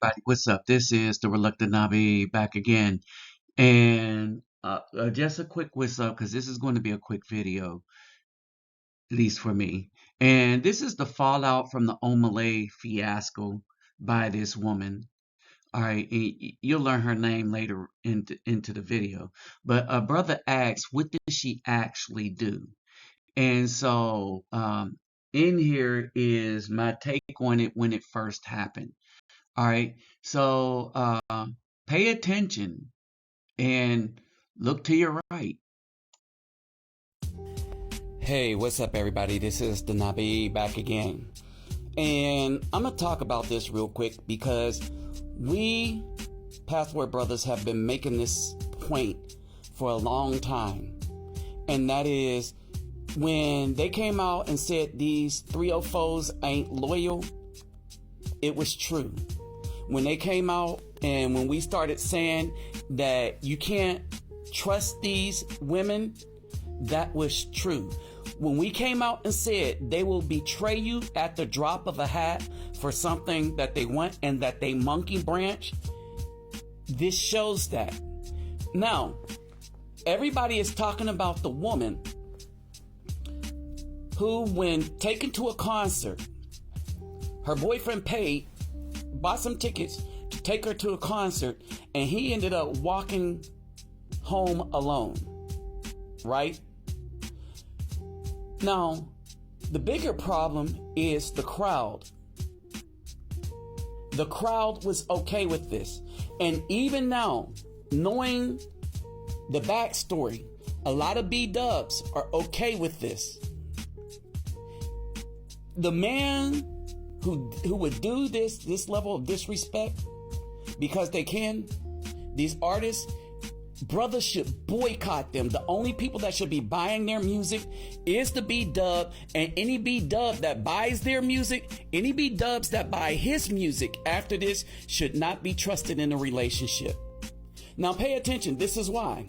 Everybody, what's up? This is the Reluctant Nabi back again. And just a quick what's up because this is going to be a quick video, at least for me. And this is the fallout from the Omah fiasco by this woman. All right, you'll learn her name later into the video. But a brother asks, what did she actually do? And so in here is my take on it when it first happened. All right. So pay attention and look to your right. Hey, what's up, everybody? This is the Nabi back again. And I'm going to talk about this real quick because we, Pathway Brothers, have been making this point for a long time. And that is when they came out and said these 304s ain't loyal, it was true. When they came out and when we started saying that you can't trust these women, that was true. When we came out and said they will betray you at the drop of a hat for something that they want and that they monkey branch, this shows that. Now, everybody is talking about the woman who, when taken to a concert, her boyfriend bought some tickets to take her to a concert, and he ended up walking home alone, right? Now, the bigger problem is the crowd. The crowd was okay with this. And even now, knowing the backstory, a lot of B-dubs are okay with this. The man who would do this level of disrespect because they can, these artists, brothers should boycott them. The only people that should be buying their music is the B-dub, and any B-dub that buys their music, any B-dubs that buy his music after this should not be trusted in a relationship. Now pay attention, this is why.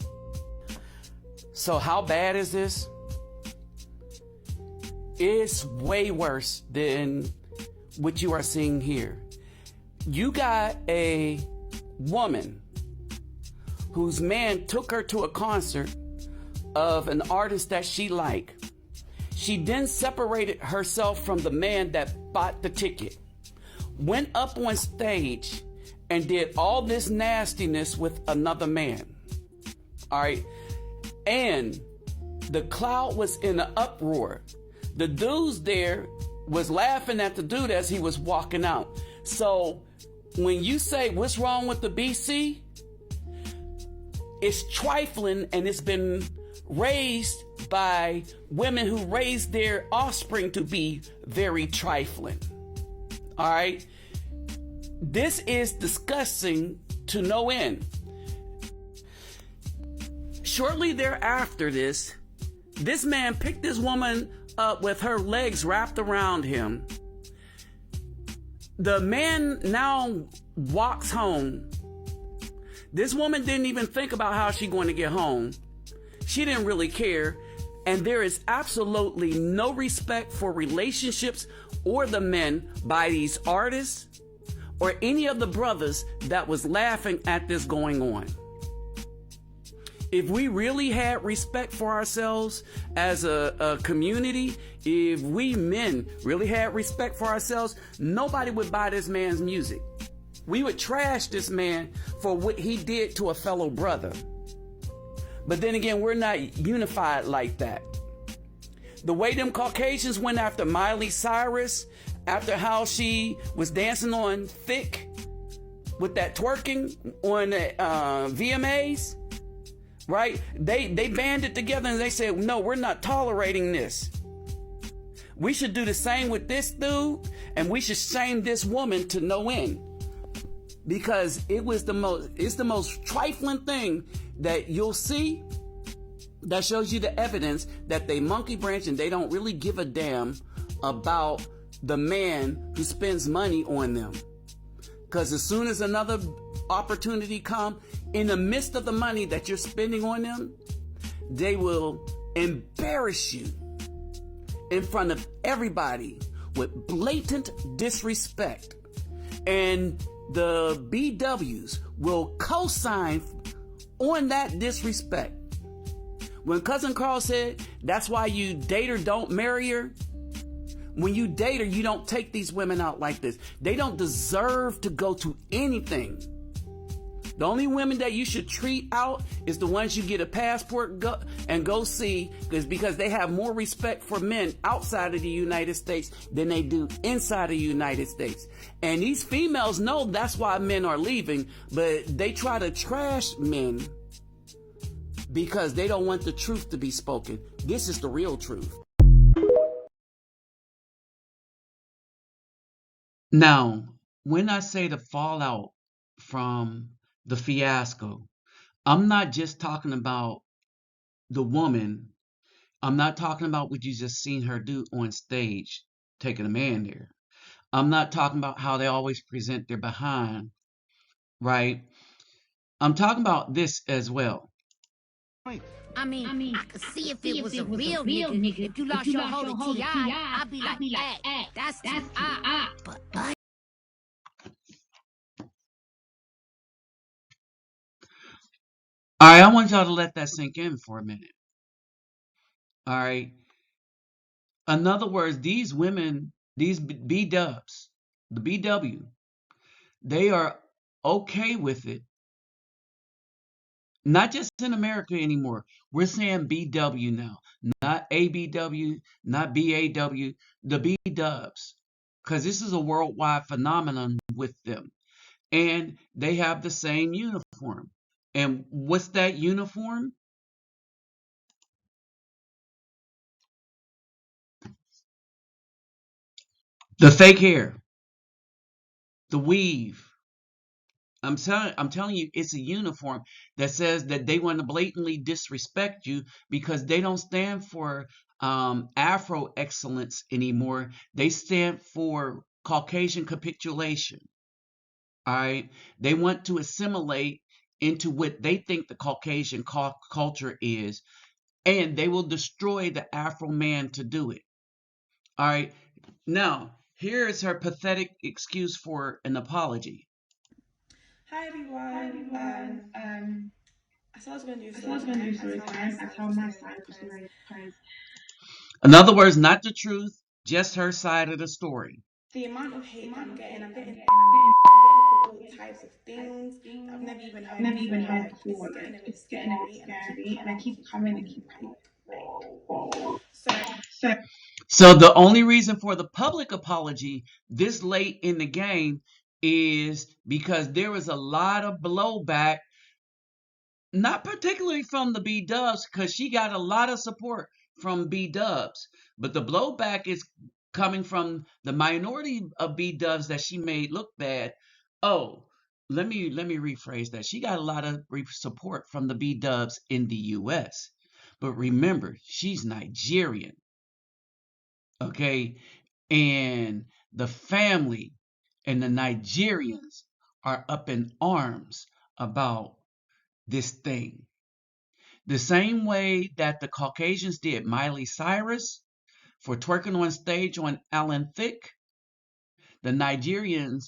So how bad is this? It's way worse than what you are seeing here. You got a woman whose man took her to a concert of an artist that she liked. She then separated herself from the man that bought the ticket, went up on stage and did all this nastiness with another man. All right. And the crowd was in an uproar. The dudes there was laughing at the dude as he was walking out. So when you say what's wrong with the BC, it's trifling, and it's been raised by women who raised their offspring to be very trifling. All right. This is disgusting to no end. Shortly thereafter this man picked this woman up with her legs wrapped around him. The man now walks home. This woman didn't even think about how she's going to get home. She didn't really care. And there is absolutely no respect for relationships or the men by these artists or any of the brothers that was laughing at this going on. If we really had respect for ourselves as a community, if we men really had respect for ourselves, nobody would buy this man's music. We would trash this man for what he did to a fellow brother. But then again, we're not unified like that. The way them Caucasians went after Miley Cyrus, after how she was dancing on Thick with that twerking on the VMAs, right? They banded together and they said, no, we're not tolerating this. We should do the same with this dude, and we should shame this woman to no end. Because it's the most trifling thing that you'll see that shows you the evidence that they monkey branch and they don't really give a damn about the man who spends money on them. Because as soon as another opportunity comes, in the midst of the money that you're spending on them, they will embarrass you in front of everybody with blatant disrespect. And the BWs will co-sign on that disrespect. When Cousin Carl said, that's why you date her, don't marry her. When you date her, you don't take these women out like this. They don't deserve to go to anything. The only women that you should treat out is the ones you get a passport and go see, because they have more respect for men outside of the United States than they do inside of the United States. And these females know that's why men are leaving, but they try to trash men because they don't want the truth to be spoken. This is the real truth. Now, when I say the fallout from the fiasco, I'm not just talking about the woman. I'm not talking about what you just seen her do on stage, taking a man there. I'm not talking about how they always present their behind, right? I'm talking about this as well. I could see if it was a real nigga. If you lost your hoe to T.I., I'd be like, hey, that's T.I. But All right, I want y'all to let that sink in for a minute. All right. In other words, these women, these B-dubs, the BW, they are okay with it. Not just in America anymore. We're saying BW now, not ABW, not BAW, the B-dubs, because this is a worldwide phenomenon with them. And they have the same uniform. And what's that uniform? The fake hair, the weave. I'm telling you, it's a uniform that says that they want to blatantly disrespect you because they don't stand for Afro excellence anymore. They stand for Caucasian capitulation. All right, they want to assimilate into what they think the Caucasian culture is, and they will destroy the Afro man to do it. All right, now here is her pathetic excuse for an apology. Hi everyone. I said I was going to do I said I story was going to do time. I story tell my time. I side of tell the my story side of the because story because In other words, not the truth, just her side of the story. the amount of hate that I'm getting called all types of things that I've never even I've heard never even before. heard Like before. it's Like getting a bit it's getting a bit scary, and I keep scary, and I coming and keep keep coming and going. keep coming. Whoa. So So the only reason for the public apology this late in the game is because there was a lot of blowback, not particularly from the B Dubs, because she got a lot of support from B Dubs, but the blowback is coming from the minority of B Dubs that she made look bad. Oh, let me rephrase that. She got a lot of support from the B Dubs in the U.S., but remember, she's Nigerian, okay? And the family and the Nigerians are up in arms about this thing. The same way that the Caucasians did Miley Cyrus for twerking on stage on Alan Thicke, the Nigerians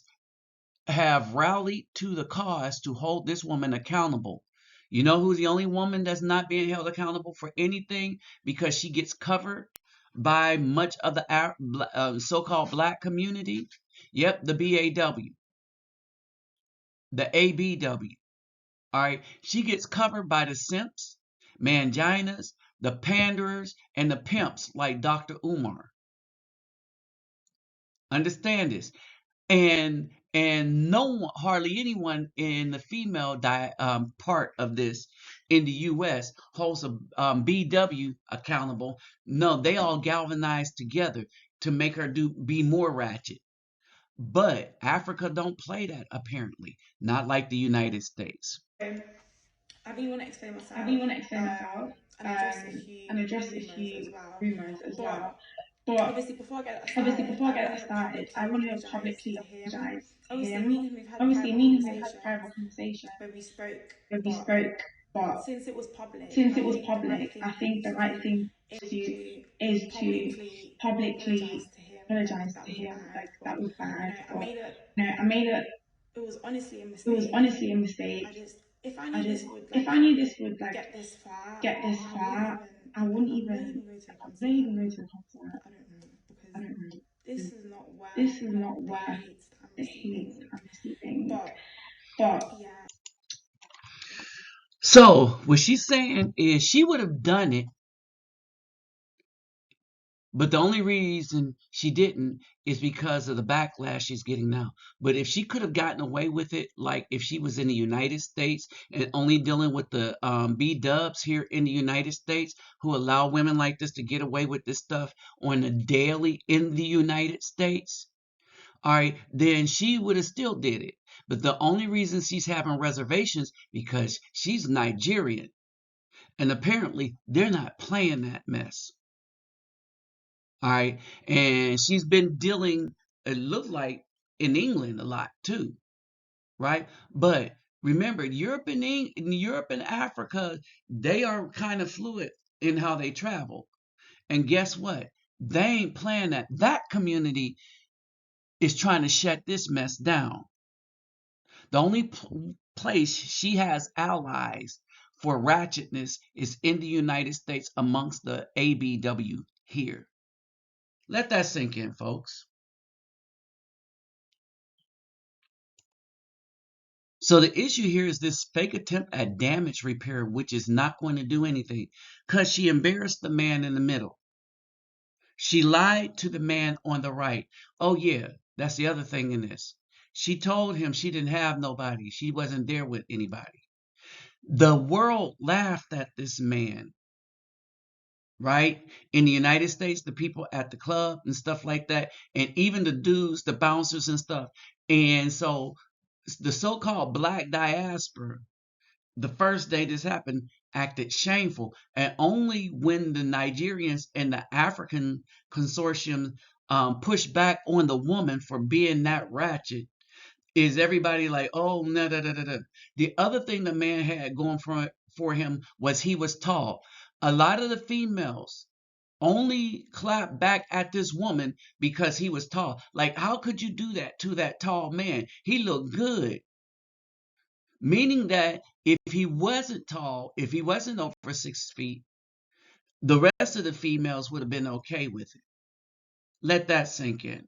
have rallied to the cause to hold this woman accountable. You know who's the only woman that's not being held accountable for anything because she gets covered by much of the so-called black community? Yep, the BAW, the ABW. All right, she gets covered by the simps, manginas, the panderers, and the pimps like Dr. Umar. Understand this, and no one, hardly anyone in the female part of this in the U.S. holds a BW accountable. No, they all galvanize together to make her be more ratchet. But Africa don't play that apparently, not like the United States. I really want to explain I really myself want to explain myself and address a few and address a rumors as few well. rumors as But well. But obviously, before I get that obviously, started, before I I get want that to started, I publicly want to apologize publicly to him. apologize to Obviously, me him. and him, we've had Obviously, private me and him, we've had conversations private conversations where we spoke, where we but spoke, but since it was public, since I it was think the right public, I thing for me think the to right do thing is to do to is to publicly apologize publicly to him. Like apologize that to was him. bad, Like but that was you bad, know, but I made it it was honestly a It was mistake. honestly a mistake. If I knew this would If like I knew this would like get this far, get this I far, I wouldn't even go to a I concert. wouldn't even go to a concert. I don't know, I because don't know. this is not worth This is not the worth hate that I'm the hate receiving. I'm receiving. But But yeah, So what she's saying is she would have done it, but the only reason she didn't is because of the backlash she's getting now. But if she could have gotten away with it, like if she was in the United States and only dealing with the B-dubs here in the United States who allow women like this to get away with this stuff on a daily in the United States, all right, then she would have still did it. But the only reason she's having reservations because she's Nigerian. And apparently they're not playing that mess. All right. And she's been dealing, it looked like, in England a lot too. Right. But remember, Europe and Africa, they are kind of fluid in how they travel. And guess what? They ain't playing that. That community is trying to shut this mess down. The only place she has allies for ratchetness is in the United States amongst the ABW here. Let that sink in, folks. So the issue here is this fake attempt at damage repair, which is not going to do anything because she embarrassed the man in the middle. She lied to the man on the right. Oh, yeah, that's the other thing in this. She told him she didn't have nobody. She wasn't there with anybody. The world laughed at this man, right? In the United States, the people at the club and stuff like that, and even the dudes, the bouncers and stuff. And so the so-called black diaspora, the first day this happened, acted shameful. And only when the Nigerians and the African consortium pushed back on the woman for being that ratchet is everybody like, oh, no, no, no, no, no. The other thing the man had going for him was he was tall. A lot of the females only clapped back at this woman because he was tall. Like, how could you do that to that tall man? He looked good. Meaning that if he wasn't tall, if he wasn't over 6 feet, the rest of the females would have been okay with it. Let that sink in.